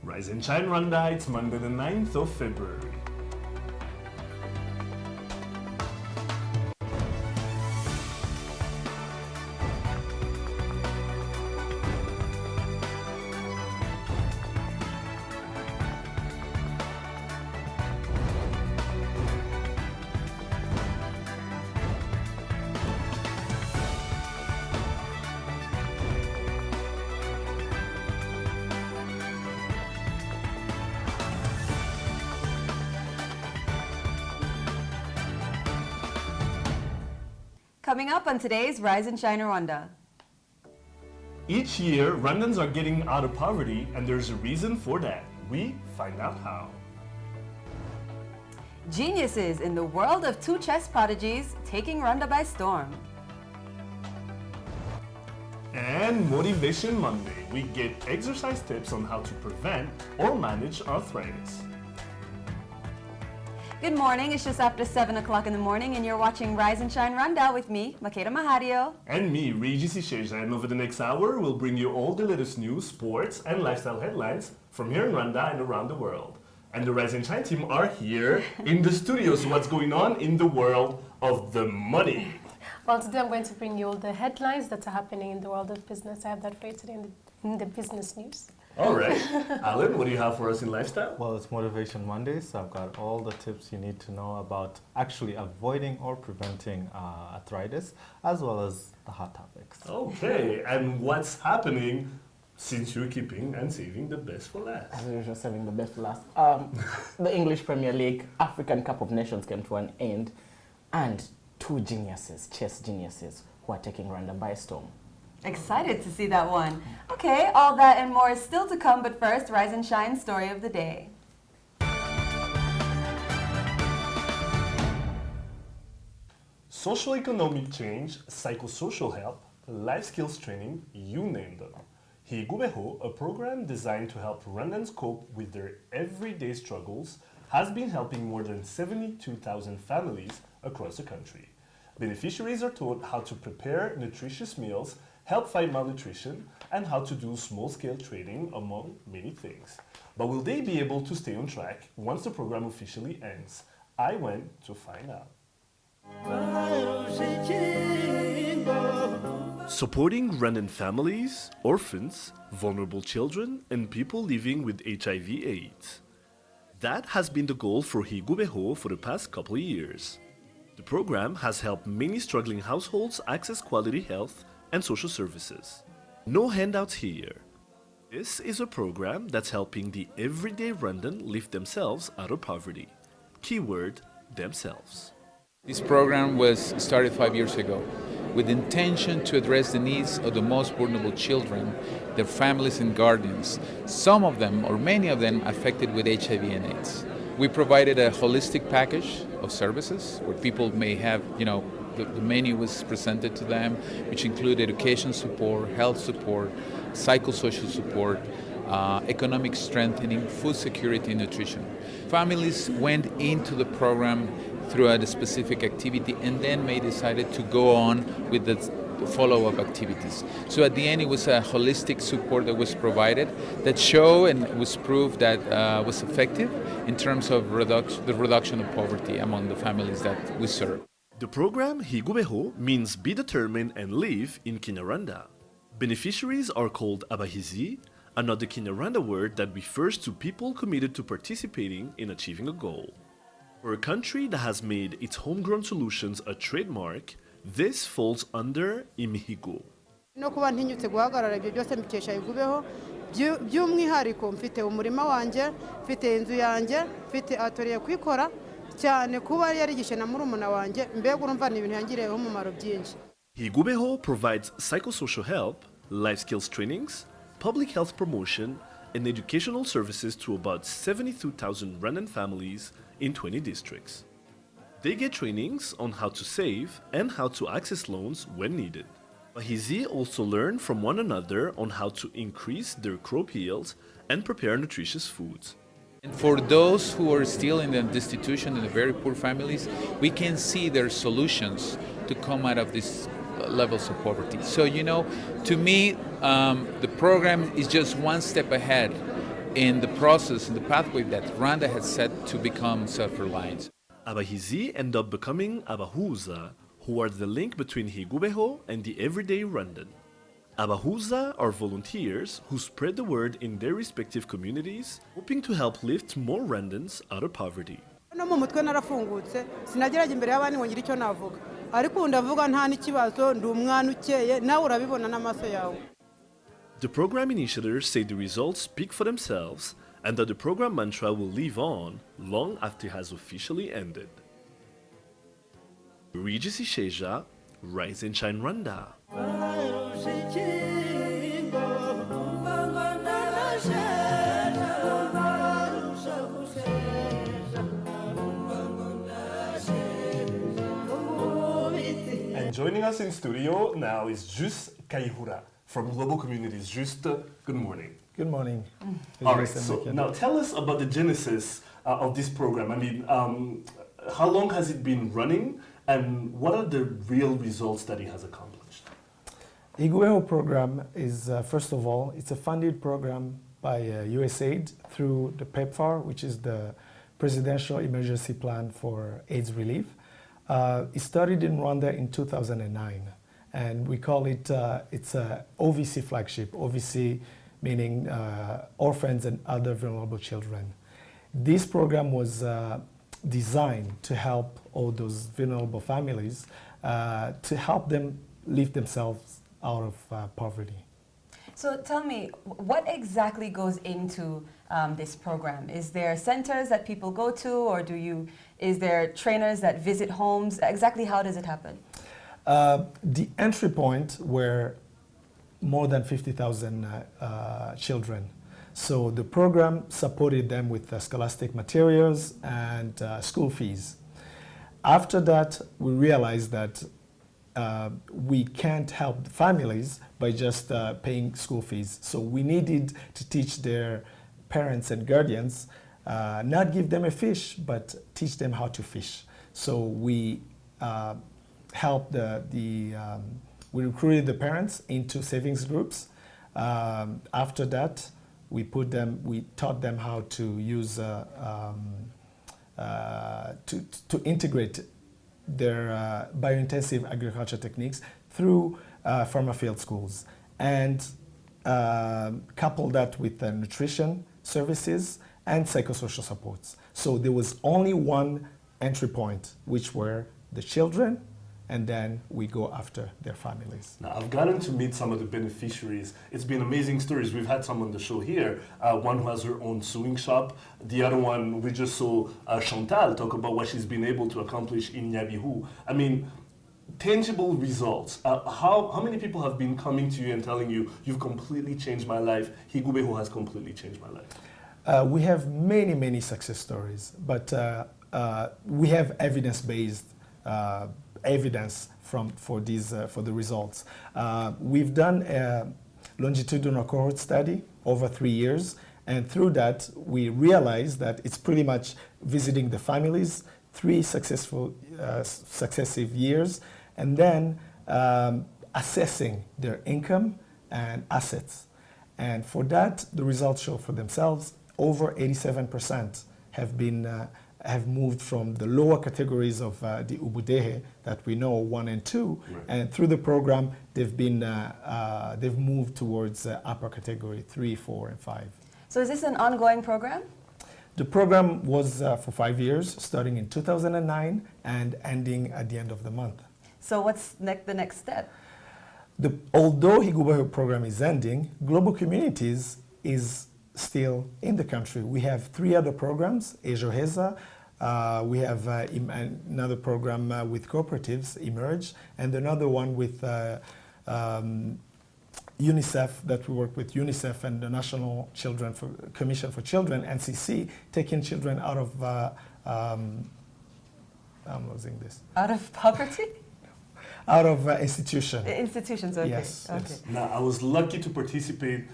Rise and Shine Rwanda, it's Monday the 9th of February. Coming up on today's Rise and Shine Rwanda. Each year, Rwandans are getting out of poverty, and there's a reason for that. We find out how. Geniuses in the world of two chess prodigies taking Rwanda by storm. And Motivation Monday, we get exercise tips on how to prevent or manage arthritis. Good morning, it's just after 7 o'clock in the morning and you're watching Rise and Shine Rwanda with me, Makeda Mahario. And me, Regis Isheja, and over the next hour, we'll bring you all the latest news, sports, and lifestyle headlines from here in Rwanda and around the world. And the Rise and Shine team are here in the studio, so what's going on in the world of the money? Well, today I'm going to bring you all the headlines that are happening in the world of business. I have that for you today in the business news. All right. Alan, what do you have for us in lifestyle? Well, it's Motivation Monday, so I've got all the tips you need to know about actually avoiding or preventing arthritis, as well as the hot topics. Okay, and what's happening since you're keeping and saving the best for last? As usual, saving the best for last. The English Premier League African Cup of Nations came to an end, and two geniuses, chess geniuses, who are taking Rwanda by storm. Excited to see that one. Okay, all that and more is still to come, but first, Rise and Shine story of the day. Social economic change, psychosocial help, life skills training, you name them. Higu, a program designed to help Rwandans cope with their everyday struggles, has been helping more than 72,000 families across the country. Beneficiaries are taught how to prepare nutritious meals, help fight malnutrition, and how to do small-scale trading, among many things. But will they be able to stay on track once the program officially ends? I went to find out. Supporting Rwandan families, orphans, vulnerable children, and people living with HIV/AIDS. That has been the goal for Higu for the past couple of years. The program has helped many struggling households access quality health and social services. No handouts here. This is a program that's helping the everyday Rwandan lift themselves out of poverty. Keyword, themselves. This program was started 5 years ago with the intention to address the needs of the most vulnerable children, their families and guardians, some of them or many of them affected with HIV and AIDS. We provided a holistic package of services where people may have, the menu was presented to them, which include education support, health support, psychosocial support, economic strengthening, food security, and nutrition. Families went into the program through a specific activity and then may decided to go on with the follow-up activities. So at the end, it was a holistic support that was provided that showed and was proved that was effective in terms of the reduction of poverty among the families that we serve. The program Higu means be determined and live in Kinyarwanda. Beneficiaries are called Abahizi, another Kinyarwanda word that refers to people committed to participating in achieving a goal. For a country that has made its homegrown solutions a trademark, this falls under Imihigo. No kuba ntinyutse guhagarara ibyo byose mbikesha Higubeho by'umwihariko mfite umurima wanje mfite inzu yanje mfite atelier kwikora cyane kuba yarigishe na murumuna wanje mbega urumva ni ibintu yangireho umumaro byinshi. Higu provides psychosocial help, life skills trainings, public health promotion, and educational services to about 72,000 Rwandan families in 20 districts. They get trainings on how to save and how to access loans when needed. Bahizi also learn from one another on how to increase their crop yields and prepare nutritious foods. And for those who are still in the destitution and the very poor families, we can see their solutions to come out of these levels of poverty. So, to me, the program is just one step ahead in the process, in the pathway that Rwanda has set to become self-reliant. Abahizi end up becoming Abahuza, who are the link between Higubeho and the everyday Rwandan. Abahuza are volunteers who spread the word in their respective communities, hoping to help lift more Rwandans out of poverty. no mu mutwe narafungutse sinageraga imbere y'abandi ngo ngire icyo navuga ariko ndavuga nta n'ikibazo ndi umwana ukeye nawe urabibona n'amaso yawe. The program initiators say the results speak for themselves and that the program mantra will live on long after it has officially ended. Regis Isheja, Rise and Shine Rwanda. And joining us in studio now is Just Kaihura from Global Communities. Just, good morning. Good morning. All right, so now tell us about the genesis of this program. I mean, how long has it been running and what are the real results that it has accomplished? Higu program is, first of all, it's a funded program by USAID through the PEPFAR, which is the Presidential Emergency Plan for AIDS Relief. It started in Rwanda in 2009, and we call it, it's a OVC flagship, OVC meaning orphans and other vulnerable children. This program was designed to help all those vulnerable families, to help them lift themselves out of poverty. So tell me, what exactly goes into this program? Is there centers that people go to, or is there trainers that visit homes? Exactly how does it happen? The entry point were more than 50,000 children. So the program supported them with scholastic materials and school fees. After that, we realized that we can't help the families by just paying school fees. So we needed to teach their parents and guardians, not give them a fish, but teach them how to fish. So we helped we recruited the parents into savings groups. After that, we taught them how to use, to integrate their biointensive agriculture techniques through farmer field schools, and couple that with nutrition services and psychosocial supports. So there was only one entry point, which were the children, and then we go after their families. Now, I've gotten to meet some of the beneficiaries. It's been amazing stories. We've had some on the show here. One who has her own sewing shop. The other one, we just saw Chantal talk about what she's been able to accomplish in Nyabihu. I mean, tangible results. How many people have been coming to you and telling you, you've completely changed my life, Higubeho has completely changed my life? We have many, many success stories, but we have evidence-based evidence for the results. We've done a longitudinal cohort study over 3 years, and through that we realized that it's pretty much visiting the families 3 successive years, and then assessing their income and assets. And for that, the results show for themselves. Over 87% have moved from the lower categories of the Ubudehe that we know, 1 and 2, right. And through the program, they've moved towards upper category 3, 4, and 5. So is this an ongoing program? The program was for 5 years, starting in 2009 and ending at the end of the month. So what's the next step? Although Higubeho program is ending, Global Communities is still in the country. We have 3 other programs, Ejoheza, we have another program with cooperatives, Emerge, and another one with UNICEF, that we work with UNICEF and the National Commission for Children, NCC, taking children out of, I'm losing this. Out of poverty? out of institution. Institutions, okay. Yes, Okay. yes. Now, I was lucky to participate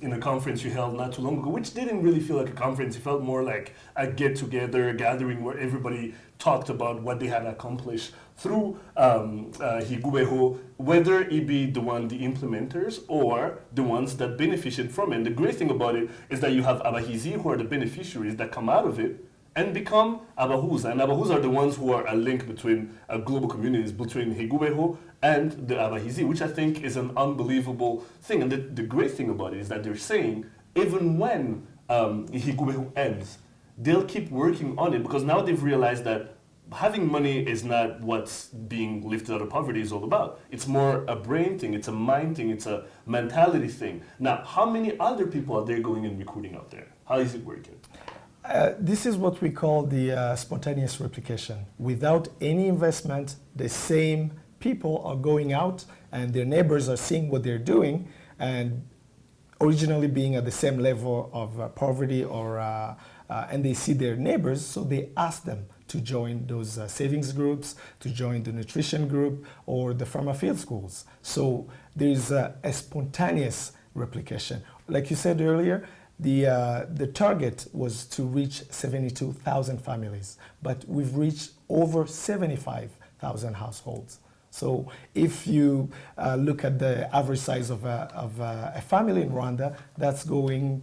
in a conference you held not too long ago, which didn't really feel like a conference. It felt more like a get-together, a gathering where everybody talked about what they had accomplished through Higu, whether it be the implementers or the ones that benefited from it. And the great thing about it is that you have Abahizi, who are the beneficiaries that come out of it and become Abahus. And Abahus are the ones who are a link between global communities, between Higu and the Abahizi, which I think is an unbelievable thing. And the great thing about it is that they're saying, even when Higu ends, they'll keep working on it, because now they've realized that having money is not what's being lifted out of poverty is all about. It's more a brain thing, it's a mind thing, it's a mentality thing. Now, how many other people are there going and recruiting out there? How is it working? This is what we call the spontaneous replication. Without any investment, the same people are going out and their neighbors are seeing what they're doing, and originally being at the same level of poverty, or and they see their neighbors, so they ask them to join those savings groups, to join the nutrition group or the farmer field schools. So there's a spontaneous replication. Like you said earlier, the target was to reach 72,000 families, but we've reached over 75,000 households. So if you look at the average size of a family in Rwanda, that's going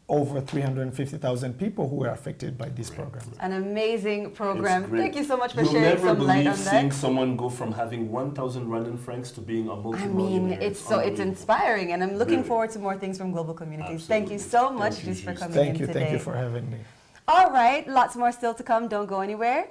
over 350,000 people who are affected by this program. An amazing program. It's great. Thank you so much for You'll sharing never some light believe on seeing that. someone go from having 1,000 Rwandan francs to being a I multi-millionaire. mean, it's inspiring, and I'm looking Really. forward to more things from global communities. Absolutely. Thank you so much, Thank you, Juice, for Juice. coming Thank in you, today. thank you for having me. All right, lots more still to come. Don't go anywhere.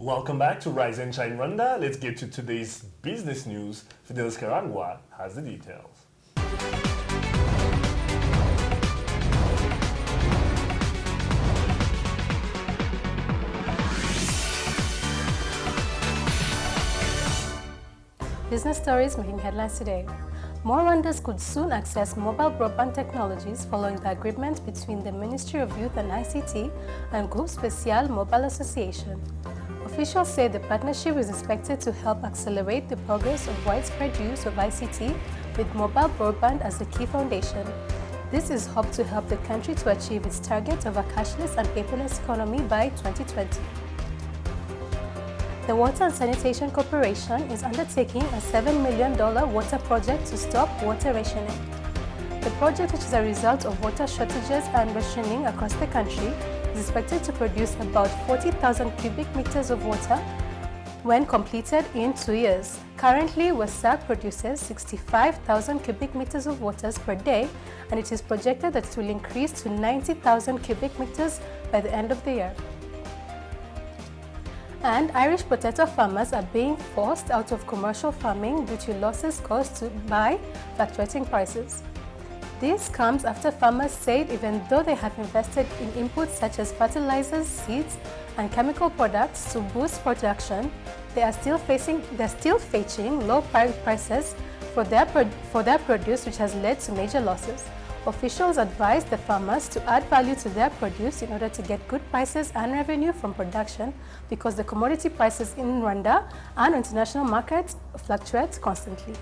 Welcome back to Rise and Shine Rwanda. Let's get to today's business news. Fidelis Karangwa has the details. Business stories making headlines today. More Rwandans could soon access mobile broadband technologies following the agreement between the Ministry of Youth and ICT and Groupe Spécial Mobile Association. Officials say the partnership is expected to help accelerate the progress of widespread use of ICT with mobile broadband as the key foundation. This is hoped to help the country to achieve its target of a cashless and paperless economy by 2020. The Water and Sanitation Corporation is undertaking a $7 million water project to stop water rationing. The project, which is a result of water shortages and rationing across the country, is expected to produce about 40,000 cubic meters of water when completed in 2 years. Currently, WASAC produces 65,000 cubic meters of water per day, and it is projected that it will increase to 90,000 cubic meters by the end of the year. And Irish potato farmers are being forced out of commercial farming due to losses caused by fluctuating prices. This comes after farmers said even though they have invested in inputs such as fertilizers, seeds, and chemical products to boost production, they are still facing low prices for their produce, which has led to major losses. Officials advise the farmers to add value to their produce in order to get good prices and revenue from production, because the commodity prices in Rwanda and international markets fluctuate constantly.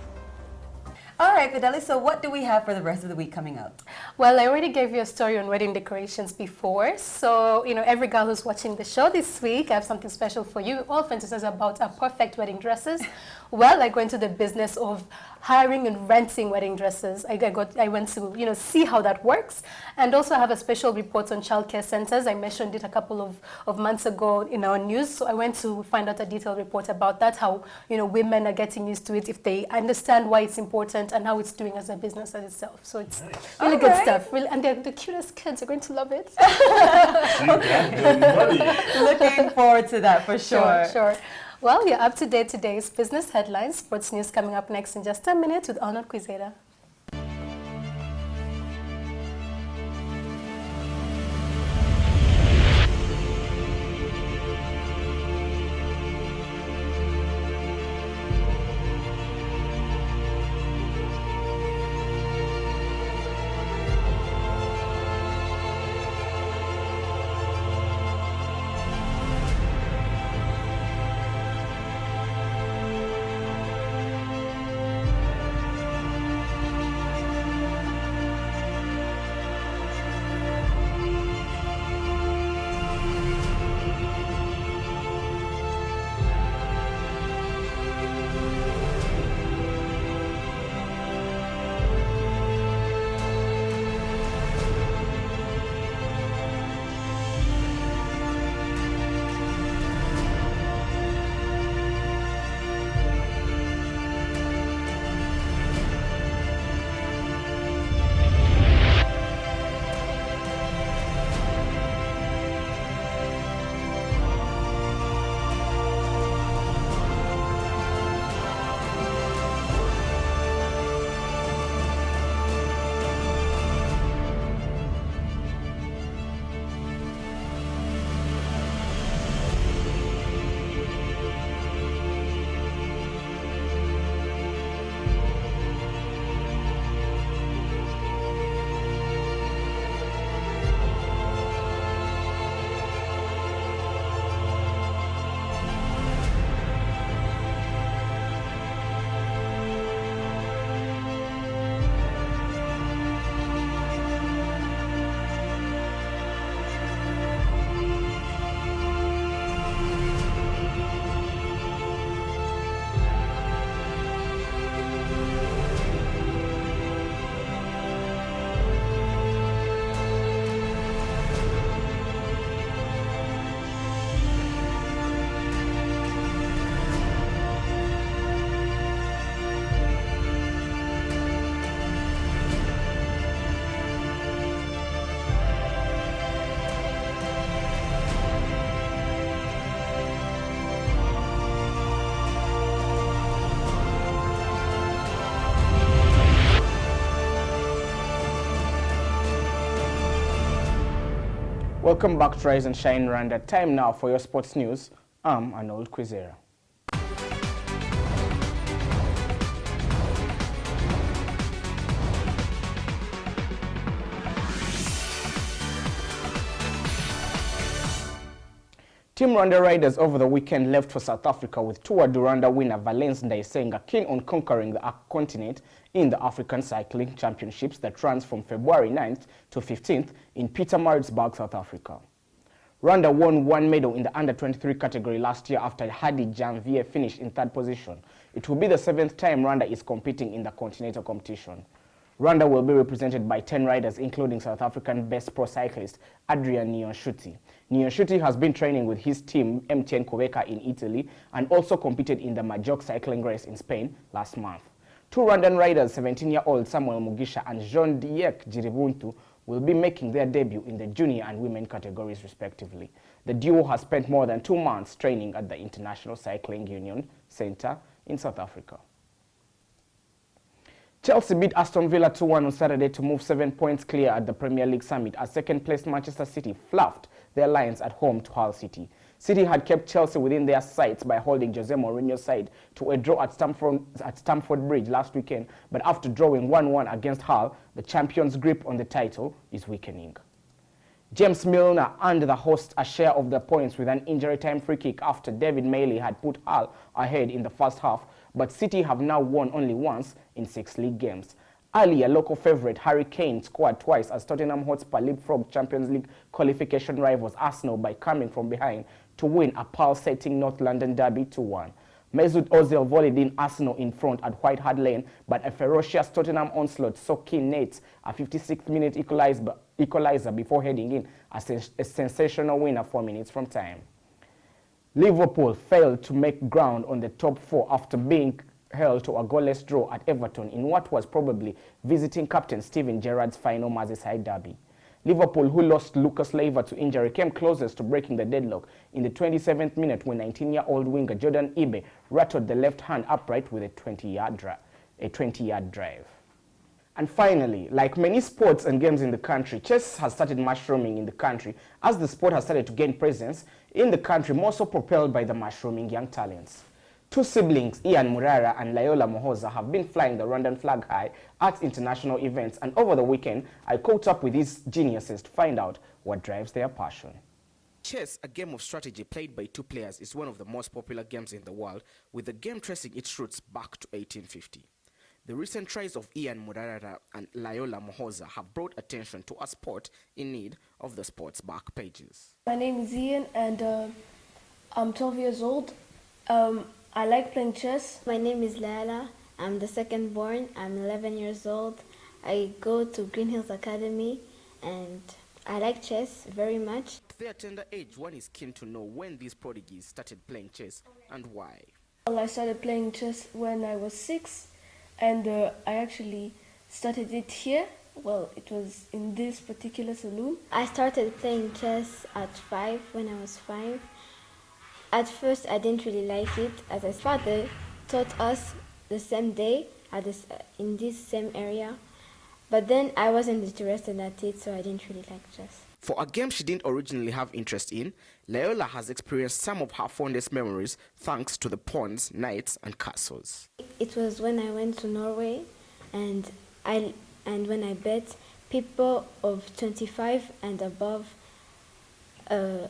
All right, Fidelis, so what do we have for the rest of the week coming up? Well, I already gave you a story on wedding decorations before, so every girl who's watching the show this week, I have something special for you. All fantasies about our perfect wedding dresses. Well, I go into the business of hiring and renting wedding dresses. I went to see how that works, and also I have a special report on childcare centers. I mentioned it a couple of months ago in our news, so I went to find out a detailed report about that, how women are getting used to it if they understand why it's important and how it's doing as a business as itself. So it's really good stuff. Really, and the cutest kids are going to love it. Looking forward to that for sure. Sure. Well, you're up to date today's business headlines. Sports news coming up next in just a minute with Arnold Quizera. Welcome back to Rise and Shine Rwanda. Time now for your sports news. I'm Arnold Quizera. Team Rwanda Riders over the weekend left for South Africa with Tour du Rwanda winner Valence Ndaisenga keen on conquering the continent in the African Cycling Championships that runs from February 9th to 15th in Pietermaritzburg, South Africa. Rwanda won 1 medal in the under-23 category last year after Hadi Janvier finished in 3rd position. It will be the 7th time Rwanda is competing in the continental competition. Rwanda will be represented by 10 riders, including South African best pro cyclist Adrian Niyonshuti. Niyonshuti has been training with his team MTN Kobeka in Italy and also competed in the Majorque cycling race in Spain last month. 2 Rwandan riders, 17-year-old Samuel Mugisha and Jean Diek Jiribuntu, will be making their debut in the junior and women categories respectively. The duo has spent more than 2 months training at the International Cycling Union Centre in South Africa. Chelsea beat Aston Villa 2-1 on Saturday to move 7 points clear at the Premier League summit as second-placed Manchester City fluffed their Lions at home to Hull City. City had kept Chelsea within their sights by holding Jose Mourinho's side to a draw at Stamford Bridge last weekend, but after drawing 1-1 against Hull, the champions' grip on the title is weakening. James Milner earned the hosts a share of the points with an injury-time free kick after David Maley had put Hull ahead in the first half, but City have now won only once in 6 league games. Earlier, local favourite Harry Kane scored twice as Tottenham Hotspur leapfrogged Champions League qualification rivals Arsenal by coming from behind to win a pulsating North London derby 2-1. Mesut Ozil volleyed in Arsenal in front at White Hart Lane, but a ferocious Tottenham onslaught saw Keane Nates a 56th-minute equaliser before heading in as a sensational winner 4 minutes from time. Liverpool failed to make ground on the top 4 after being held to a goalless draw at Everton in what was probably visiting captain Steven Gerrard's final Merseyside derby. Liverpool, who lost Lucas Leiva to injury, came closest to breaking the deadlock in the 27th minute when 19-year-old winger Jordan Ibe rattled the left hand upright with a 20-yard drive. And finally, like many sports and games in the country, chess has started mushrooming in the country as the sport has started to gain presence in the country, more so propelled by the mushrooming young talents. 2 siblings, Ian Murara and Layola Mohoza, have been flying the Rwandan flag high at international events, and over the weekend, I caught up with these geniuses to find out what drives their passion. Chess, a game of strategy played by 2 players, is one of the most popular games in the world, with the game tracing its roots back to 1850. The recent tries of Ian Murara and Layola Mohoza have brought attention to a sport in need of the sport's back pages. My name is Ian and I'm 12 years old. I like playing chess. My name is Layla. I'm the second born. I'm 11 years old. I go to Green Hills Academy and I like chess very much. At their tender age, one is keen to know when these prodigies started playing chess and why. Well, I started playing chess when I was 6 and I actually started it here. Well, it was in this particular saloon. I started playing chess at 5 when I was 5. At first, I didn't really like it, as my father taught us the same day in this same area. But then I wasn't interested at it, so I didn't really like chess. For a game she didn't originally have interest in, Layola has experienced some of her fondest memories thanks to the pawns, knights, and castles. It was when I went to Norway, and when I bet people of 25 and above.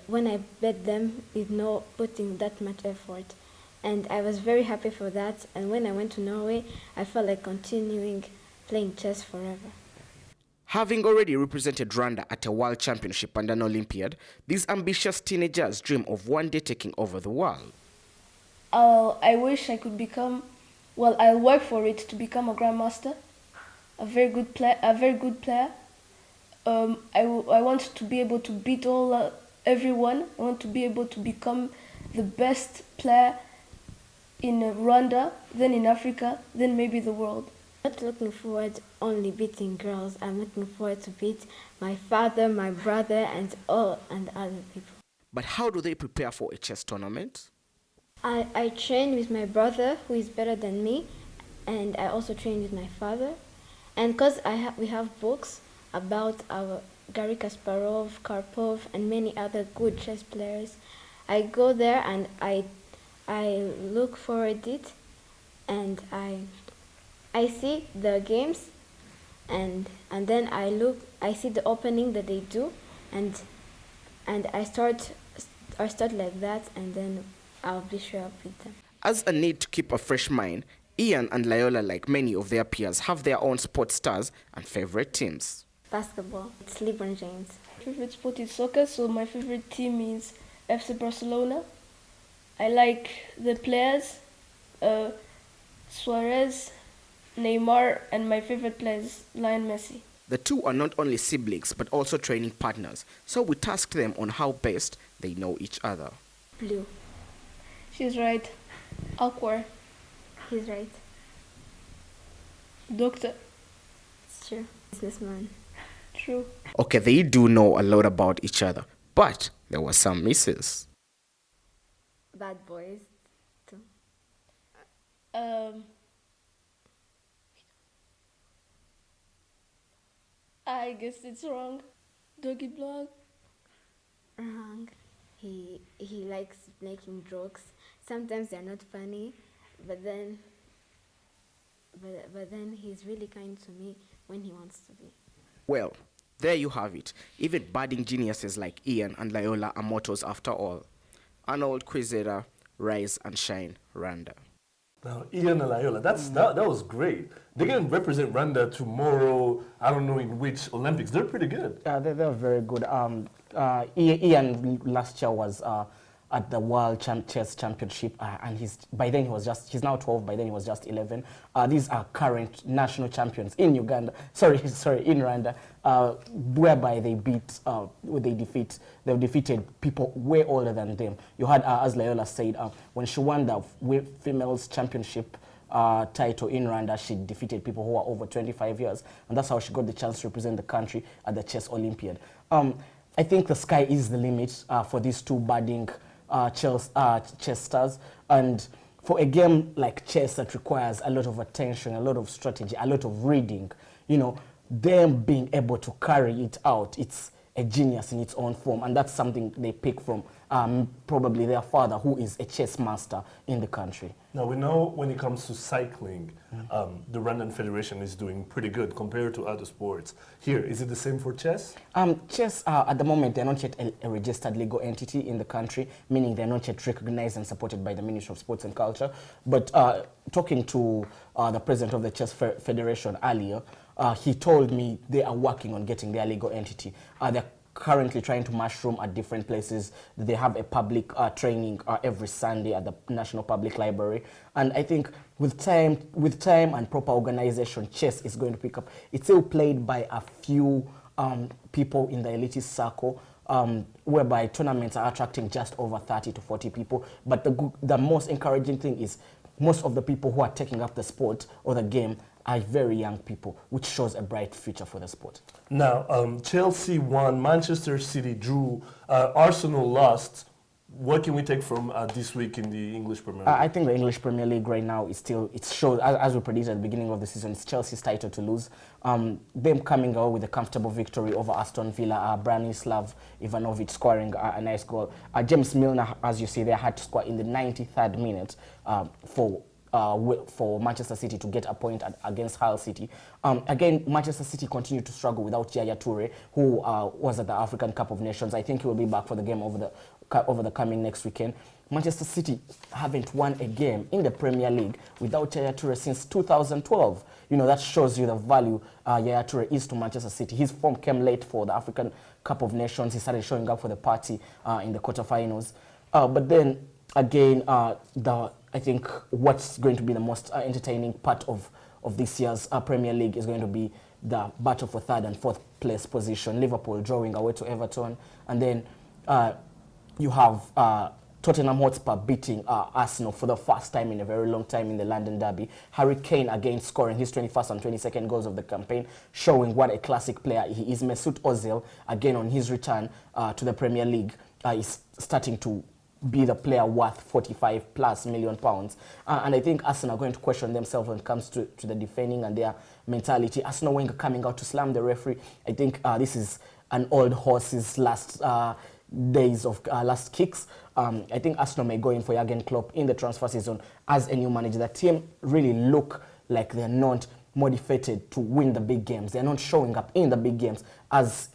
When I bet them with no putting that much effort, and I was very happy for that. And when I went to Norway, I felt like continuing playing chess forever. Having already represented Rwanda at a world championship and an Olympiad, these ambitious teenagers dream of one day taking over the world. I wish I could become, well, I'll work for it to become a grandmaster, a very good player. I want to be able to beat everyone. I want to be able to become the best player in Rwanda, then in Africa, then maybe the world. I'm not looking forward only beating girls. I'm looking forward to beat my father, my brother, and other people. But how do they prepare for a chess tournament? I train with my brother, who is better than me, and I also train with my father. And because we have books about our Garry Kasparov, Karpov, and many other good chess players, I go there and I look forward it, and I see the games, and then I see the opening that they do, and I start like that, and then I'll be sure I'll beat them. As a need to keep a fresh mind, Ian and Layola, like many of their peers, have their own sports stars and favorite teams. Basketball. It's LeBron James. Favorite sport is soccer, so my favorite team is FC Barcelona. I like the players, Suarez, Neymar, and my favorite player is Lionel Messi. The two are not only siblings but also training partners, so we tasked them on how best they know each other. Blue. She's right. Aqua. He's right. Doctor. It's true. Businessman. True. Okay, they do know a lot about each other, but there were some misses. Bad boys. Too. I guess it's wrong. Doggy blog. Wrong. He likes making jokes. Sometimes they're not funny, but then he's really kind to me when he wants to be. Well, there you have it. Even budding geniuses like Ian and Layola are mottos after all. Arnold, Quizera, Rise and Shine, Rwanda. Now, Ian and Layola, that was great. They can represent Rwanda tomorrow, I don't know in which Olympics. They're pretty good. They're very good. Ian last year was at the World Chess Championship, and he's now 12. By then he was just 11. These are current national champions in Uganda. Sorry, in Rwanda, whereby they've defeated people way older than them. You had, as Layola said, when she won the females championship title in Rwanda, she defeated people who are over 25 years, and that's how she got the chance to represent the country at the Chess Olympiad. I think the sky is the limit for these two budding chess stars, and for a game like chess that requires a lot of attention, a lot of strategy, a lot of reading, them being able to carry it out, it's a genius in its own form, and that's something they pick from probably their father, who is a chess master in the country. Now, we know when it comes to cycling, the Rwandan Federation is doing pretty good compared to other sports. Here, is it the same for chess? Chess, at the moment, they're not yet a registered legal entity in the country, meaning they're not yet recognized and supported by the Ministry of Sports and Culture. But talking to the president of the Chess Federation earlier, he told me they are working on getting their legal entity. They're currently trying to mushroom at different places. They have a public training every Sunday at the National Public Library. And I think with time and proper organization, chess is going to pick up. It's still played by a few people in the elitist circle, whereby tournaments are attracting just over 30 to 40 people. But the most encouraging thing is most of the people who are taking up the sport or the game are very young people, which shows a bright future for the sport. Now, Chelsea won, Manchester City drew, Arsenal lost. What can we take from this week in the English Premier League? I think the English Premier League right now is still, it shows, as we predicted at the beginning of the season, it's Chelsea's title to lose. Them coming out with a comfortable victory over Aston Villa, Branislav Ivanovic scoring a nice goal. James Milner, as you see there, had to score in the 93rd minute for Manchester City to get a point against Hull City. Again, Manchester City continued to struggle without Yaya Toure, who was at the African Cup of Nations. I think he will be back for the game over the coming next weekend. Manchester City haven't won a game in the Premier League without Yaya Toure since 2012. That shows you the value Yaya Toure is to Manchester City. His form came late for the African Cup of Nations. He started showing up for the party in the quarterfinals. But then again, I think what's going to be the most entertaining part of this year's Premier League is going to be the battle for third and fourth place position. Liverpool drawing away to Everton, and then you have Tottenham Hotspur beating Arsenal for the first time in a very long time in the London Derby. Harry Kane again scoring his 21st and 22nd goals of the campaign, showing what a classic player he is. Mesut Ozil again on his return to the Premier League is starting to be the player worth £45+ million. And I think Arsenal are going to question themselves when it comes to the defending and their mentality. Arsenal Wenger coming out to slam the referee. I think this is an old horse's last days of last kicks. I think Arsenal may go in for Jurgen Klopp in the transfer season as a new manager. The team really look like they're not motivated to win the big games. They're not showing up in the big games as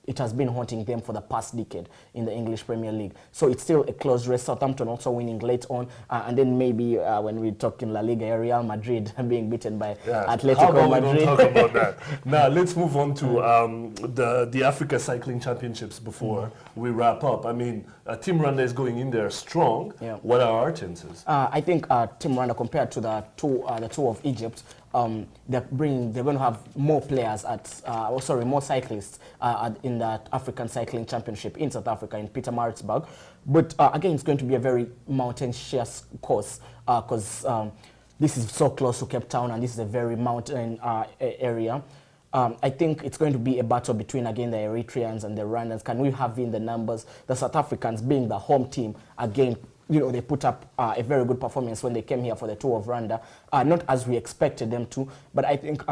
it has been haunting them for the past decade in the English Premier League. So it's still a close race. Southampton also winning late on, and then maybe when we talk in La Liga, Real Madrid being beaten by Atletico Madrid. We don't talk about that. Now let's move on to the Africa Cycling Championships before we wrap up. I mean, Team Rwanda is going in there strong. Yeah. What are our chances? I think Team Rwanda, compared to the two of Egypt, they're going to have more players more cyclists in the African Cycling Championship in South Africa, in Pietermaritzburg. But again, it's going to be a very mountainous course because this is so close to Cape Town and this is a very mountain area. I think it's going to be a battle between, again, the Eritreans and the Rwandans. Can we have in the numbers? The South Africans being the home team, again, they put up a very good performance when they came here for the Tour of Rwanda. Not as we expected them to, but I think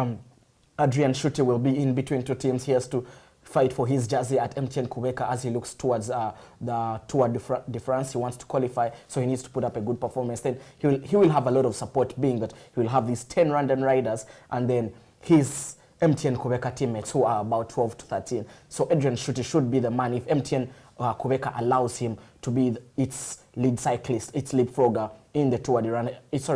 Adrian Schutte will be in between two teams. He has to fight for his jersey at MTN Kubeka as he looks towards the Tour de France. He wants to qualify, so he needs to put up a good performance. Then he will have a lot of support, being that he will have these 10 Rwandan riders and then his MTN Kubeka teammates who are about 12 to 13. So Adrian Schutte should be the man if MTN Kubeka allows him to be its lead cyclist, its leapfrogger in the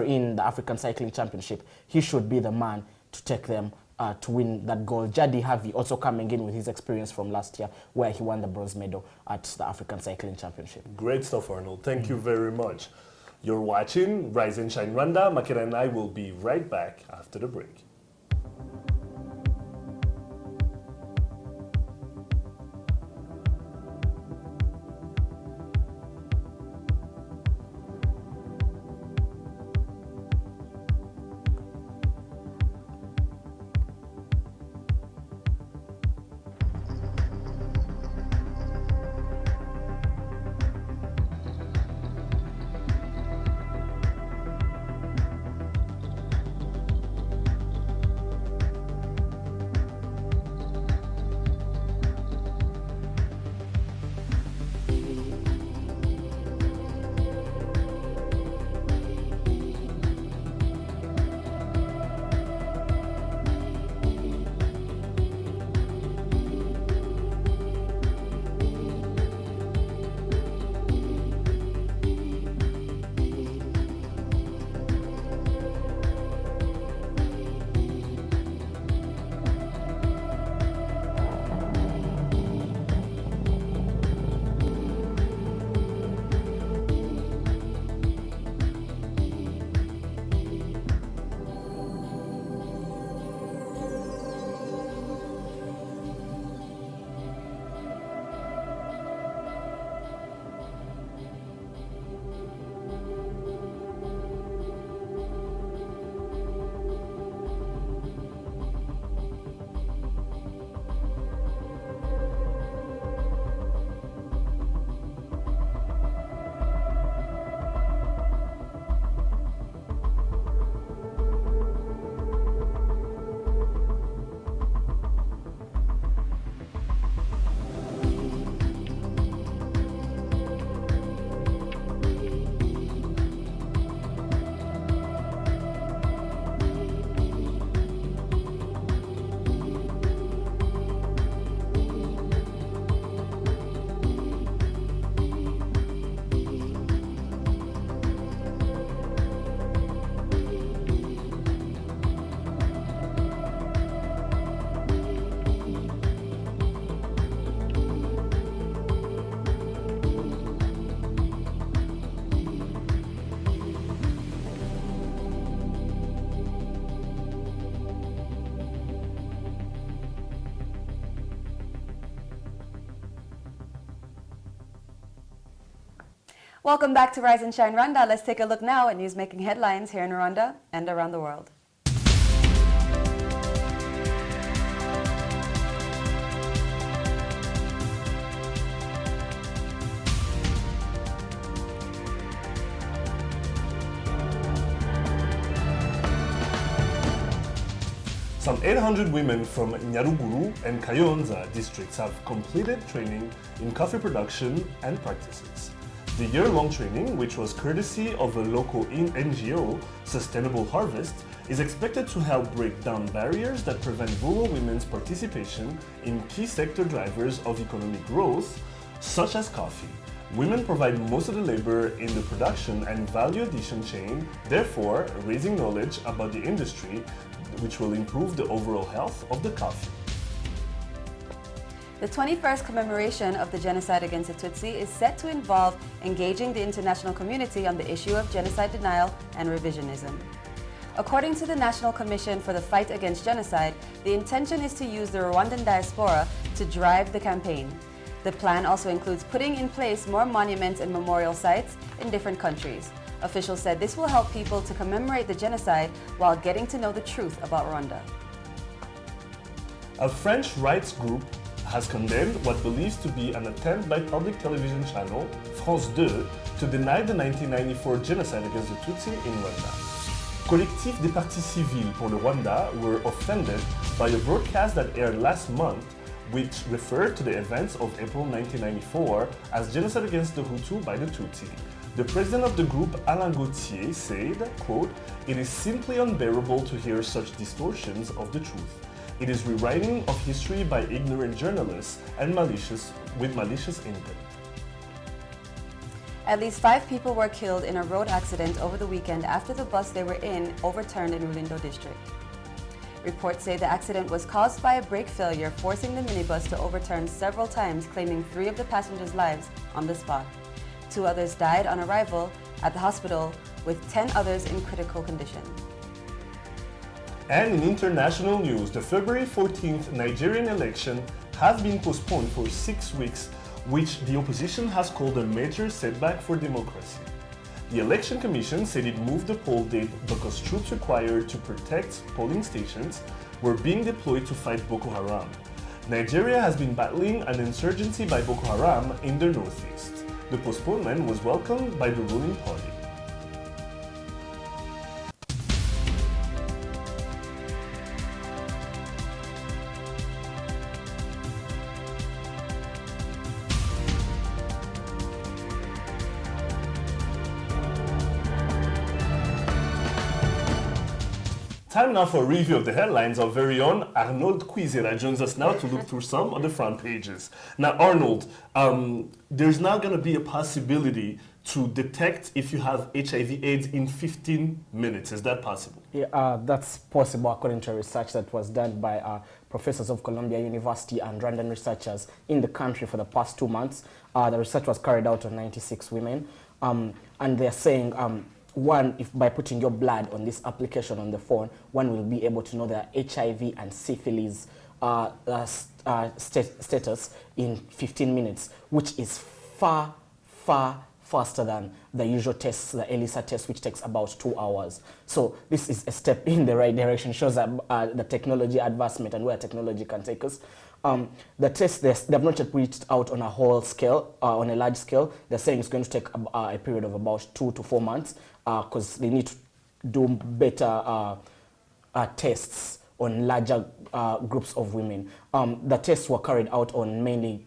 in the African Cycling Championship. He should be the man to take them to win that goal. Jadi Harvey also coming in with his experience from last year where he won the bronze medal at the African Cycling Championship. Great stuff, Arnold. Thank you very much. You're watching Rise and Shine Rwanda. Makira and I will be right back after the break. Welcome back to Rise and Shine Rwanda. Let's take a look now at news making headlines here in Rwanda and around the world. Some 800 women from Nyaruguru and Kayonza districts have completed training in coffee production and practices. The year-long training, which was courtesy of a local NGO, Sustainable Harvest, is expected to help break down barriers that prevent rural women's participation in key sector drivers of economic growth, such as coffee. Women provide most of the labor in the production and value addition chain, therefore raising knowledge about the industry, which will improve the overall health of the coffee. The 21st commemoration of the genocide against the Tutsi is set to involve engaging the international community on the issue of genocide denial and revisionism. According to the National Commission for the Fight Against Genocide, the intention is to use the Rwandan diaspora to drive the campaign. The plan also includes putting in place more monuments and memorial sites in different countries. Officials said this will help people to commemorate the genocide while getting to know the truth about Rwanda. A French rights group has condemned what believes to be an attempt by public television channel France 2 to deny the 1994 genocide against the Tutsi in Rwanda. Collectif des Partis Civils pour le Rwanda were offended by a broadcast that aired last month which referred to the events of April 1994 as genocide against the Hutu by the Tutsi. The president of the group, Alain Gauthier, said, quote, "It is simply unbearable to hear such distortions of the truth. It is rewriting of history by ignorant journalists and with malicious intent." At least 5 people were killed in a road accident over the weekend after the bus they were in overturned in Rulindo district. Reports say the accident was caused by a brake failure, forcing the minibus to overturn several times, claiming 3 of the passengers' lives on the spot. 2 others died on arrival at the hospital, with 10 others in critical condition. And in international news, the February 14th Nigerian election has been postponed for 6 weeks, which the opposition has called a major setback for democracy. The Election Commission said it moved the poll date because troops required to protect polling stations were being deployed to fight Boko Haram. Nigeria has been battling an insurgency by Boko Haram in the northeast. The postponement was welcomed by the ruling party. Time now for a review of the headlines. Our very own Arnold Quizera joins us now to look through some of the front pages. Now, Arnold, there's now going to be a possibility to detect if you have HIV/AIDS in 15 minutes. Is that possible? Yeah, that's possible according to research that was done by professors of Columbia University and Rwandan researchers in the country for the past 2 months. The research was carried out on 96 women, and they're saying one, if by putting your blood on this application on the phone, one will be able to know their HIV and syphilis status in 15 minutes, which is far faster than the usual tests, the ELISA test, which takes about 2 hours. So this is a step in the right direction, shows that the technology advancement and where technology can take us. The test, they have not yet reached out on a whole scale, on a large scale. They're saying it's going to take a period of about 2 to 4 months because they need to do better tests on larger groups of women. The tests were carried out on mainly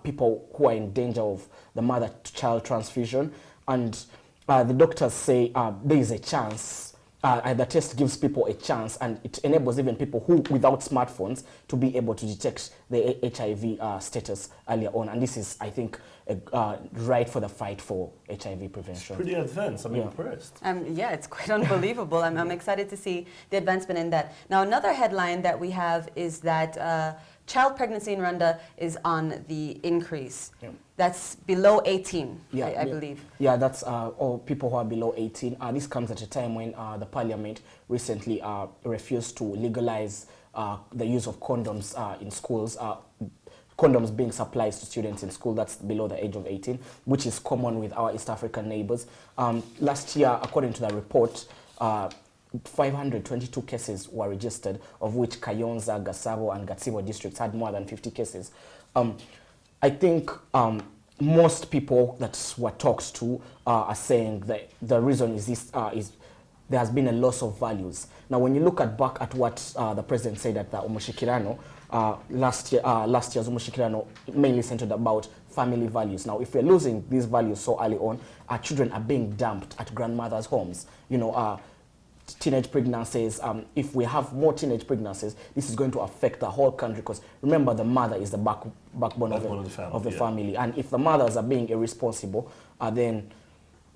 people who are in danger of the mother-to-child transfusion, and the doctors say there is a chance. The test gives people a chance, and it enables even people who, without smartphones, to be able to detect the HIV status earlier on. And this is, I think, right for the fight for HIV prevention. It's pretty advanced. I'm impressed. Yeah, it's quite unbelievable. I'm excited to see the advancement in that. Now, another headline that we have is that child pregnancy in Rwanda is on the increase. Yeah. That's below 18, I believe. Yeah, that's all people who are below 18. This comes at a time when the parliament recently refused to legalize the use of condoms in schools. Condoms being supplied to students in school that's below the age of 18, which is common with our East African neighbors. Last year, according to the report, 522 cases were registered, of which Kayonza, Gasabo, and Gatsibo districts had more than 50 cases. I think most people that were talked to are saying that the reason is this is there has been a loss of values. Now, when you look back at what the president said at the Umushikirano, last year's Umushikirano mainly centered about family values. Now, if we're losing these values so early on, our children are being dumped at grandmothers' homes. You know, teenage pregnancies. If we have more teenage pregnancies, this is going to affect the whole country, because remember, the mother is the backbone of the family. And if the mothers are being irresponsible, then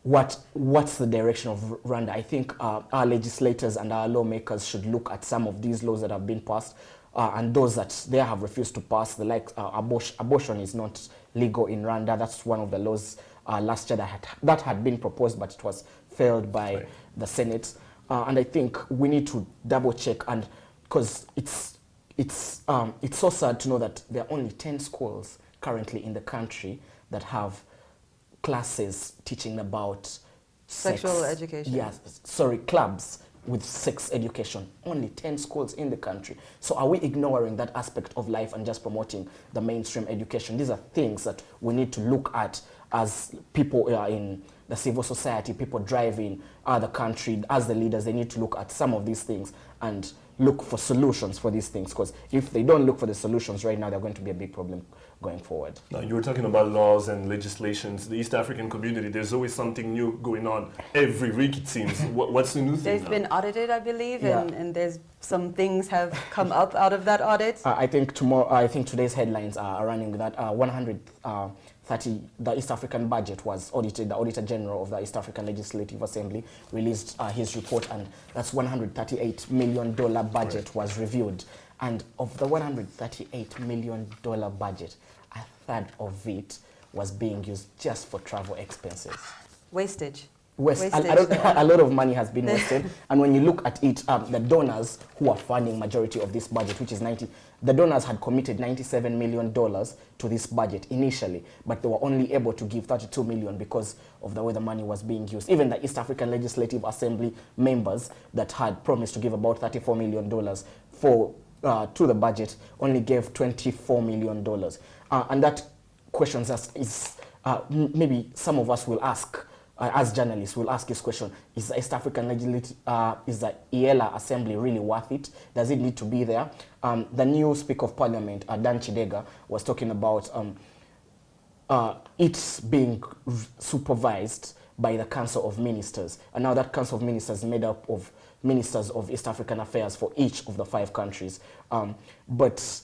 what's the direction of Rwanda? I think our legislators and our lawmakers should look at some of these laws that have been passed, and those that they have refused to pass. The abortion is not legal in Rwanda. That's one of the laws last year that had been proposed, but it was failed by the Senate. And I think we need to double check, and because it's so sad to know that there are only 10 schools currently in the country that have classes teaching about sexual education. Yes, sorry, clubs with sex education. Only 10 schools in the country. So are we ignoring that aspect of life and just promoting the mainstream education? These are things that we need to look at as people in the civil society, people driving the country, as the leaders. They need to look at some of these things and look for solutions for these things, because if they don't look for the solutions right now, they're going to be a big problem going forward. Now, you were talking about laws and legislations. The East African community, there's always something new going on every week, it seems. What's the new thing? They've been audited, I believe, and there's some things have come up out of that audit. I think today's headlines are running with that 130. The East African budget was audited. The Auditor General of the East African Legislative Assembly released his report, and that's $138 million budget was reviewed. And of the $138 million budget, a third of it was being used just for travel expenses. Wastage. A lot of money has been wasted. And when you look at it, the donors who are funding majority of this budget, which is the donors had committed $97 million to this budget initially, but they were only able to give $32 million because of the way the money was being used. Even the East African Legislative Assembly members that had promised to give about $34 million to the budget only gave $24 million. And that questions us is, maybe some of us will ask, as journalists, will ask this question: is the East African Legislative, is the ELA Assembly really worth it? Does it need to be there? The new Speaker of Parliament, Dan Chidega, was talking about it being supervised by the Council of Ministers. And now that Council of Ministers is made up of ministers of East African affairs for each of the 5 countries. But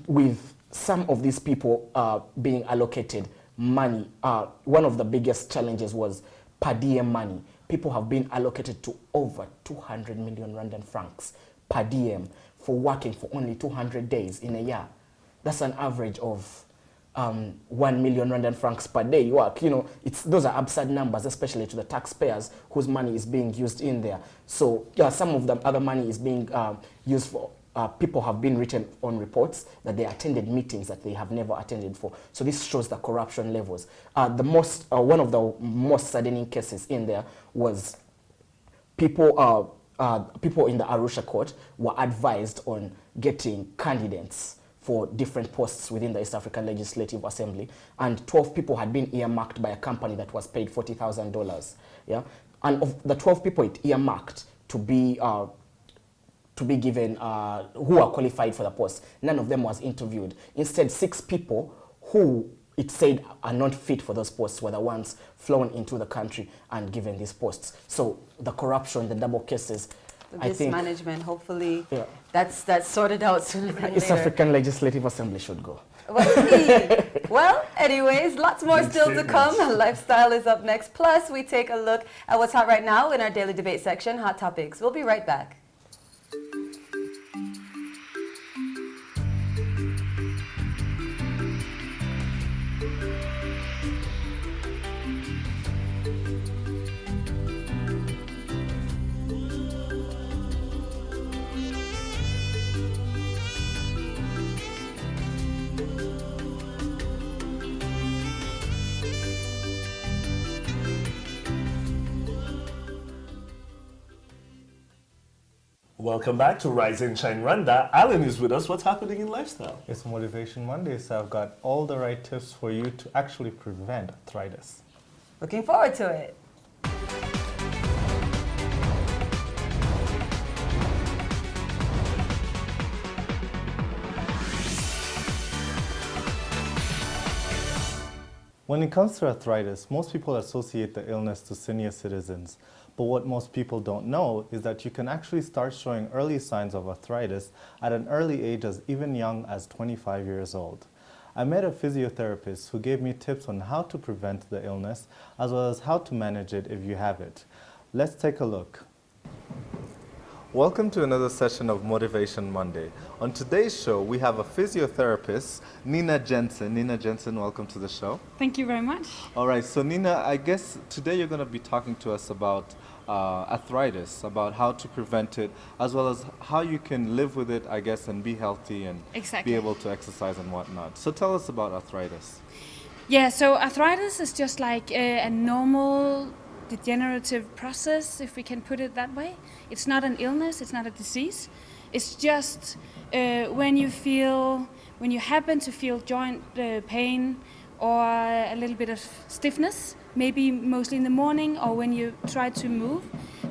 with some of these people being allocated money, one of the biggest challenges was per diem money. People have been allocated to over 200 million Rwandan francs per diem for working for only 200 days in a year. That's an average of 1 million Rwandan francs per day you work. You know, those are absurd numbers, especially to the taxpayers whose money is being used in there. So yeah, some of the other money is being used for people have been written on reports that they attended meetings that they have never attended for. So this shows the corruption levels. One of the most saddening cases in there was people in the Arusha court were advised on getting candidates for different posts within the East African Legislative Assembly, and 12 people had been earmarked by a company that was paid $40,000. Yeah, and of the 12 people it earmarked to be given, who are qualified for the post, none of them was interviewed. Instead, 6 people who it said are not fit for those posts were the ones flown into the country and given these posts. So the corruption, the double cases, this management, hopefully that's sorted out sooner than later. East African Legislative Assembly should go. Well, anyways, lots more still to come. Lifestyle is up next. Plus, we take a look at what's hot right now in our daily debate section, Hot Topics. We'll be right back. Welcome back to Rise and Shine Rwanda. Alan is with us. What's happening in lifestyle? It's Motivation Monday, so I've got all the right tips for you to actually prevent arthritis. Looking forward to it. When it comes to arthritis, most people associate the illness to senior citizens. But what most people don't know is that you can actually start showing early signs of arthritis at an early age, as even young as 25 years old. I met a physiotherapist who gave me tips on how to prevent the illness, as well as how to manage it if you have it. Let's take a look. Welcome to another session of Motivation Monday. On today's show, we have a physiotherapist, Nina Jensen. Nina Jensen, welcome to the show. Thank you very much. All right, so Nina, I guess today you're going to be talking to us about arthritis, about how to prevent it, as well as how you can live with it, I guess, and be healthy and be able to exercise and whatnot. So tell us about arthritis. Yeah, so arthritis is just like a normal degenerative process, if we can put it that way. It's not an illness, it's not a disease. It's just when you happen to feel joint pain or a little bit of stiffness, maybe mostly in the morning or when you try to move,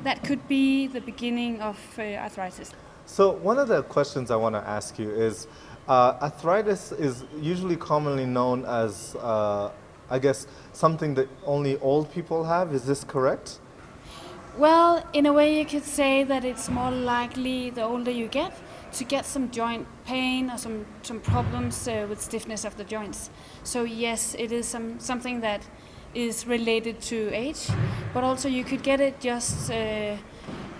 that could be the beginning of arthritis. So one of the questions I want to ask you is, arthritis is usually commonly known as I guess something that only old people have. Is this correct? Well, in a way you could say that it's more likely the older you get to get some joint pain or some problems with stiffness of the joints. So yes, it is something that is related to age, but also you could get it just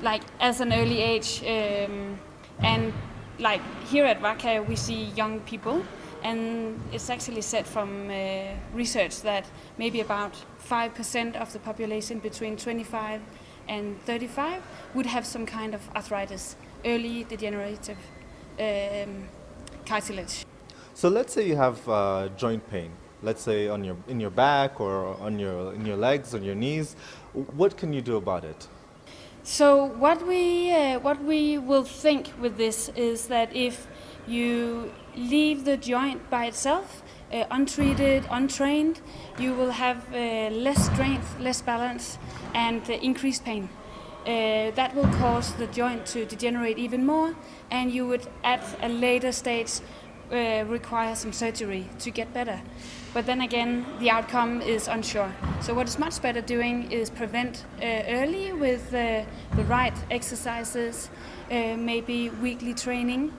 like as an early age. And like here at Vaka we see young people, and it's actually said from research that maybe about 5% of the population between 25 and 35 would have some kind of arthritis, early degenerative cartilage. So let's say you have joint pain. Let's say in your back or in your legs, on your knees. What can you do about it? So what we will think with this is that if you leave the joint by itself, untreated, untrained, you will have less strength, less balance, and increased pain. That will cause the joint to degenerate even more, and you would at a later stage require some surgery to get better. But then again, the outcome is unsure. So what is much better doing is prevent early with the right exercises, maybe weekly training.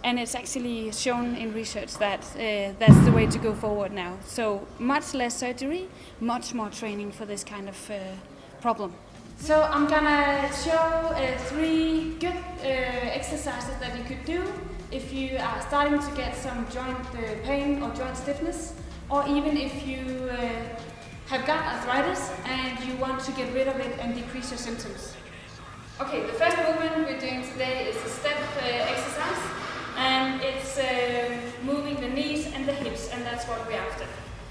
And it's actually shown in research that that's the way to go forward now. So much less surgery, much more training for this kind of problem. So I'm gonna show 3 good exercises that you could do if you are starting to get some joint pain or joint stiffness, or even if you have got arthritis and you want to get rid of it and decrease your symptoms. Okay, the first movement we're doing today is a step exercise, and it's moving the knees and the hips, and that's what we're after.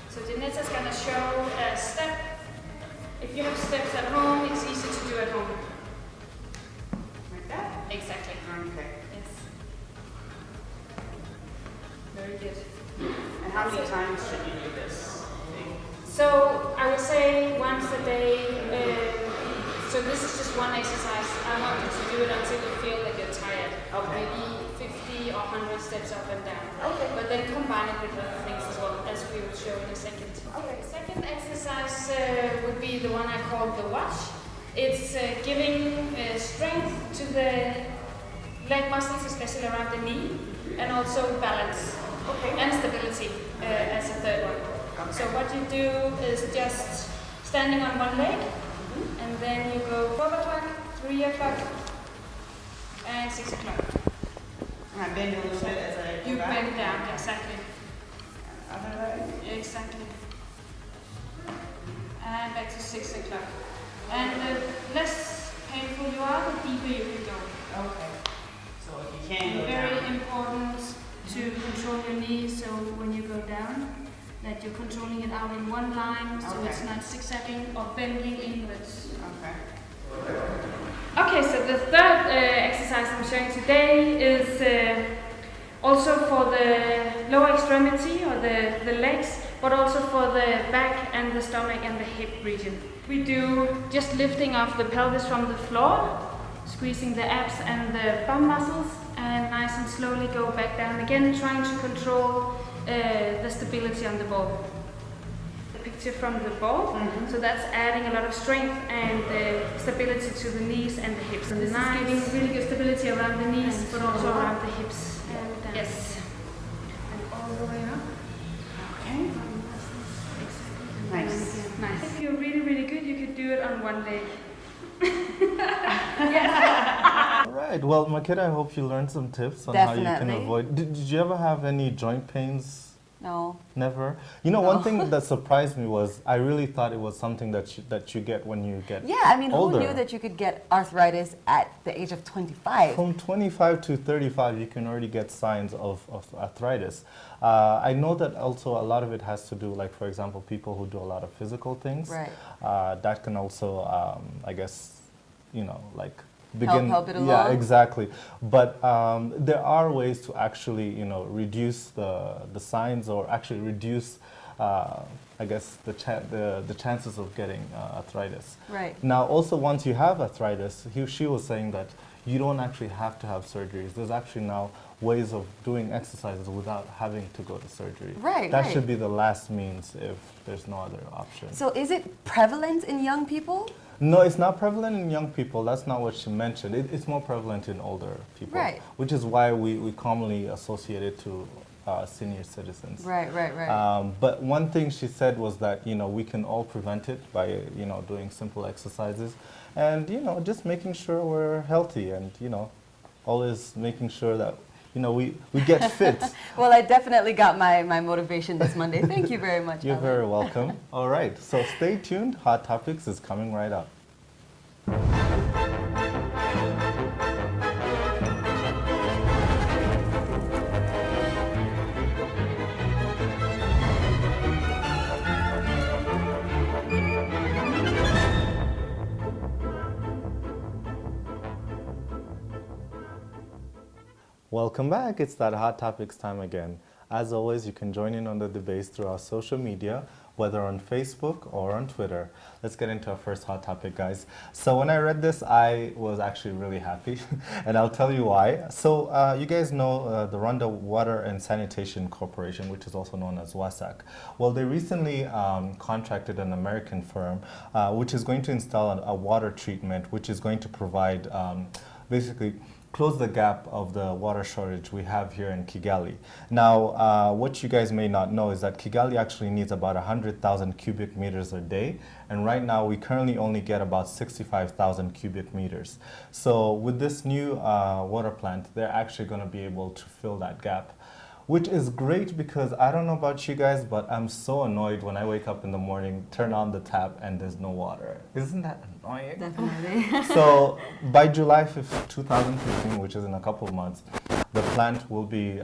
So Janeta's gonna show a step. If you have steps at home, it's easy to do at home. Like that? Exactly. Okay. Yes. Very good. And how many times should you do this? So I would say once a day. So this is just one exercise. I want you to do it until you feel that you're tired. Okay. Maybe 50 or 100 steps up and down. Okay. But then combine it with other things as well, as we will show in a second. Okay. The second exercise would be the one I call the watch. It's giving strength to the leg muscles, especially around the knee, and also balance. Okay. And stability as a third one. So what you do is just standing on one leg, and then you go 4 o'clock, 3 o'clock, and 6 o'clock. And I bend a little bit as I You bend down, exactly. Other leg? Exactly. And back to 6 o'clock. And the less painful you are, the deeper you can go. Okay. So if you can go Very down. important to control your knees, so when you go down, that you're controlling it out in one line, so it's not zigzagging or bending inwards. Okay. Okay, so the third exercise I'm showing today is also for the lower extremity or the legs, but also for the back and the stomach and the hip region. We do just lifting of the pelvis from the floor, squeezing the abs and the bum muscles, and nice and slowly go back down again, trying to control the stability on the ball. picture from the ball. So that's adding a lot of strength and stability to the knees and the hips. And this is giving really good stability around the knees, but also around the hips. Yes. And all the way up. Okay. Nice. Nice. If you're really, really good, you could do it on one leg. All right. Well, Makeda, I hope you learned some tips on how you can avoid. Did you ever have any joint pains? No. Never? You know, one thing that surprised me was I really thought it was something that you get when you get Yeah, I mean, older. who knew that you could get arthritis at the age of 25? From 25 to 35, you can already get signs of arthritis. I know that also a lot of it has to do, like, for example, people who do a lot of physical things. Right. That can also, I guess, you know, like, help it along. Yeah, exactly. But there are ways to actually, you know, reduce the signs or actually reduce, I guess, the chances of getting arthritis. Right. Now, also, once you have arthritis, she was saying that you don't actually have to have surgeries. There's actually now ways of doing exercises without having to go to surgery. Right, That right. should be the last means if there's no other option. So is it prevalent in young people? No, it's not prevalent in young people. That's not what she mentioned. It's more prevalent in older people. Right. Which is why we commonly associate it to senior citizens. Right, right, right. But one thing she said was that, you know, we can all prevent it by, you know, doing simple exercises and, you know, just making sure we're healthy and, you know, always making sure that, you know, we get fit. Well, I definitely got my motivation this Monday. Thank you very much, You're Alan. very welcome. All right, so stay tuned. Hot Topics is coming right up. Welcome back. It's that Hot Topics time again. As always, you can join in on the debates through our social media, whether on Facebook or on Twitter. Let's get into our first hot topic, guys. So when I read this, I was actually really happy, and I'll tell you why. So you guys know the Rwanda Water and Sanitation Corporation, which is also known as WASAC. Well, they recently contracted an American firm, which is going to install a water treatment, which is going to provide basically close the gap of the water shortage we have here in Kigali. Now, what you guys may not know is that Kigali actually needs about 100,000 cubic meters a day, and right now we currently only get about 65,000 cubic meters. So with this new water plant, they're actually going to be able to fill that gap, which is great because I don't know about you guys, but I'm so annoyed when I wake up in the morning, turn on the tap, and there's no water. Isn't that annoying? Definitely. So by July 5th, 2015, which is in a couple of months, the plant will be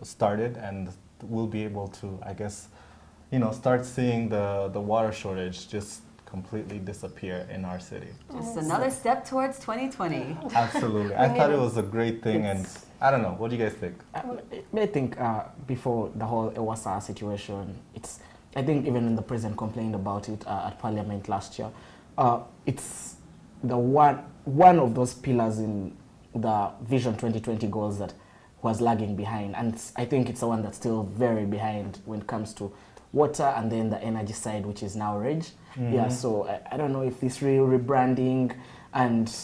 started and we'll be able to, I guess, you know, start seeing the water shortage just completely disappear in our city. Just another step towards 2020. Absolutely. I thought it was a great thing, and I don't know. What do you guys think? I think before the whole EWASA situation, I think even when the president complained about it at Parliament last year, it's the one of those pillars in the Vision 2020 goals that was lagging behind, and I think it's the one that's still very behind when it comes to water and then the energy side, which is now REG. Yeah, so I don't know if this real rebranding and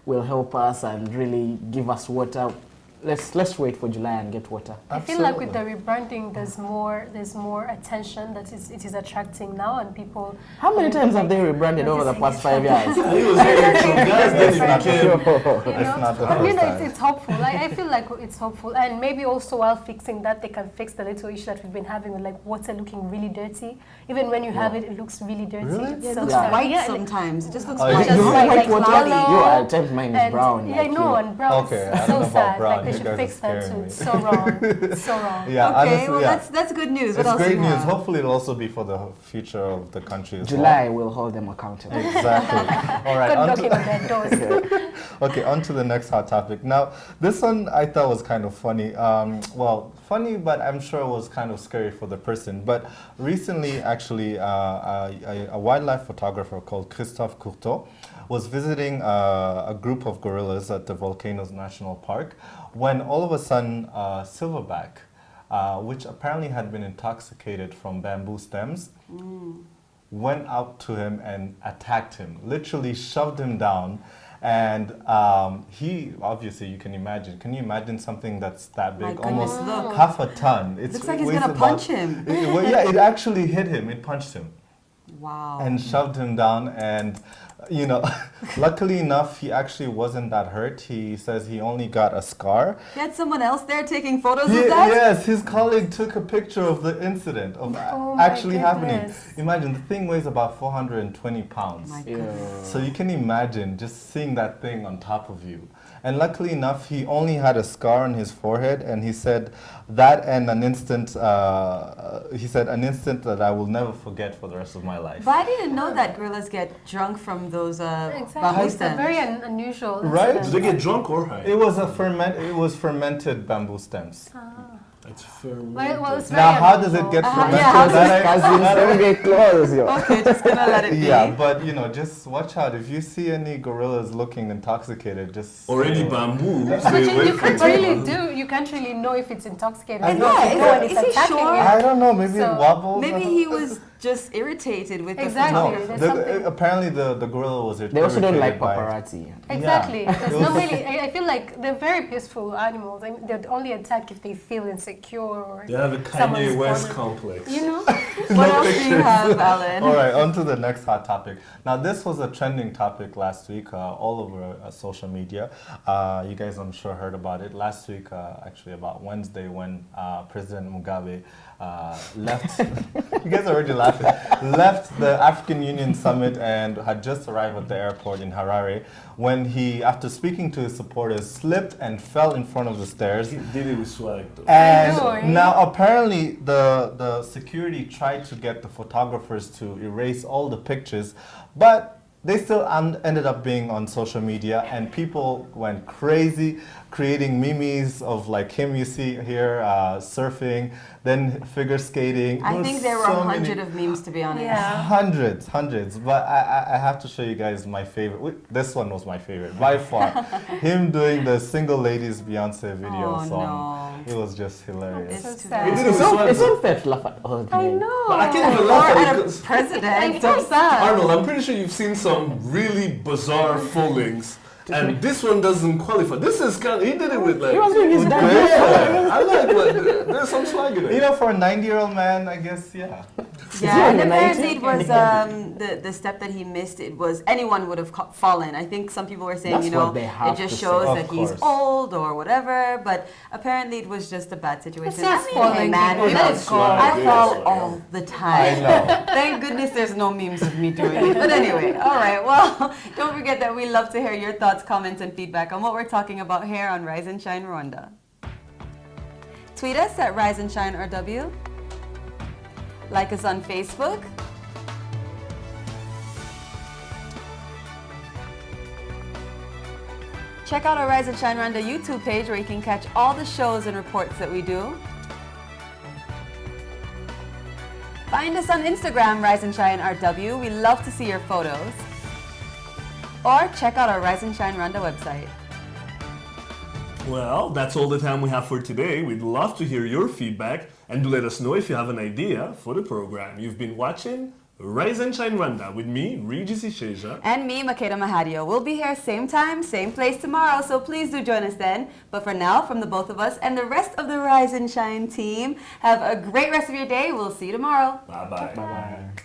will help us and really give us water. Let's wait for July and get water. I feel like with the rebranding, there's more attention that it is attracting now, and people. How many times have they rebranded over the past 5 years? It's hopeful. I feel like it's hopeful, and maybe also while fixing that, they can fix the little issue that we've been having with like water looking really dirty. Even when you have it, it looks really dirty. Really? Yeah, it looks white sometimes. It just looks white. You Just white water? cloudy. I think mine is brown. Yeah, I know, and brown. Okay, It's I don't so know about sad. brown. Like they You should guys fix are that scaring too. me. It's so wrong. It's so wrong. Yeah, Okay, honestly, well yeah. that's good news. What It's else great do you news. have? Hopefully it'll also be for the future of the country as July will hold them accountable. well. Exactly. All right. Good on knocking to, on their doors. okay, on to the next hot topic. Now, this one I thought was kind of funny. Well, funny, but I'm sure it was kind of scary for the person. But recently, actually, a wildlife photographer called Christophe Courteau was visiting a group of gorillas at the Volcanoes National Park when all of a sudden silverback which apparently had been intoxicated from bamboo stems, went up to him and attacked him, literally shoved him down. And he, obviously, you can you imagine something that's that big, almost half a ton? It looks like he's gonna punch him. Yeah, it actually hit him, it punched him. Wow. And shoved him down, and you know, luckily enough, he actually wasn't that hurt. He says he only got a scar. He had someone else there taking photos of that? Yes, his colleague took a picture of the incident, of actually happening. Imagine, the thing weighs about 420 pounds. So you can imagine just seeing that thing on top of you. And luckily enough, he only had a scar on his forehead, and he said that and an instant, an instant that I will never forget for the rest of my life. But I didn't know that gorillas get drunk from those bamboo It's a stems. very unusual. Right? incident. Do they get drunk or high? It was fermented bamboo stems. It's fermented. Well, it's Now, very how does it unusual. get fermented? Don't get close, yo. Okay, just gonna let it be. Yeah, but you know, just watch out. If you see any gorillas looking intoxicated, just Already bamboo. But stay away you from can't it. really you can't really know if it's intoxicated. I know. You know when it's Is he attacking sure? you. I don't know. Maybe So- it wobbles. Maybe he was just irritated with Exactly. the No, photography. There's something- apparently the gorilla was They also don't like irritated by it. paparazzi. Exactly. Yeah. There's not really. I feel like they're very peaceful animals. I mean, they'd only attack if they feel insecure or They have a someone's Kanye West bothering- complex. You know. What else do you have, Alan? All right, on to the next hot topic. Now, this was a trending topic last week all over social media. You guys, I'm sure, heard about it. Last week, actually about Wednesday, when President Mugabe left, you guys are already laughing, left the African Union Summit and had just arrived at the airport in Harare, when he, after speaking to his supporters, slipped and fell in front of the stairs. He did it with swag though. And now apparently the security tried to get the photographers to erase all the pictures, but they still ended up being on social media, and people went crazy creating memes of like him you see here surfing, then figure skating. I think there were so 100 many- of memes, to be honest. Yeah. Hundreds, but I have to show you guys my favorite. This one was my favorite by far. Him doing the Single Ladies Beyonce video Oh, song. no. It was just hilarious. It's too sad. He did it with swag It's though. unfair to laugh at all the I men. know. But I can't even Or laugh at at it a 'cause president. So sad. Arnold, I'm pretty sure you've seen some really bizarre fallings, and this one doesn't qualify. This is kind of, he did it with like. He was doing his with dance. grace. I like what, there's some swag in it. You know, for a 90-year-old man, I guess, yeah. Yeah, and in the apparently 90s? it was the step that he missed. It was anyone would have fallen. I think some people were saying, That's you know, what they it have just to shows say. that Of he's course. old or whatever. But apparently it was just a bad situation. It's just I mean, falling, hey, man, people. you Let know, it go. I fall Yeah. all the time. I know. Thank goodness there's no memes of me doing it. But anyway, all right. Well, don't forget that we love to hear your thoughts, comments, and feedback on what we're talking about here on Rise and Shine Rwanda. Tweet us at Rise and Shine RW. Like us on Facebook. Check out our Rise and Shine Rwanda YouTube page where you can catch all the shows and reports that we do. Find us on Instagram, Rise and Shine RW. We love to see your photos. Or check out our Rise and Shine Rwanda website. Well, that's all the time we have for today. We'd love to hear your feedback, and do let us know if you have an idea for the program. You've been watching Rise and Shine Rwanda with me, Regis Isheja. And me, Makeda Mahadio. We'll be here same time, same place tomorrow, so please do join us then. But for now, from the both of us and the rest of the Rise and Shine team, have a great rest of your day. We'll see you tomorrow. Bye-bye. Bye-bye.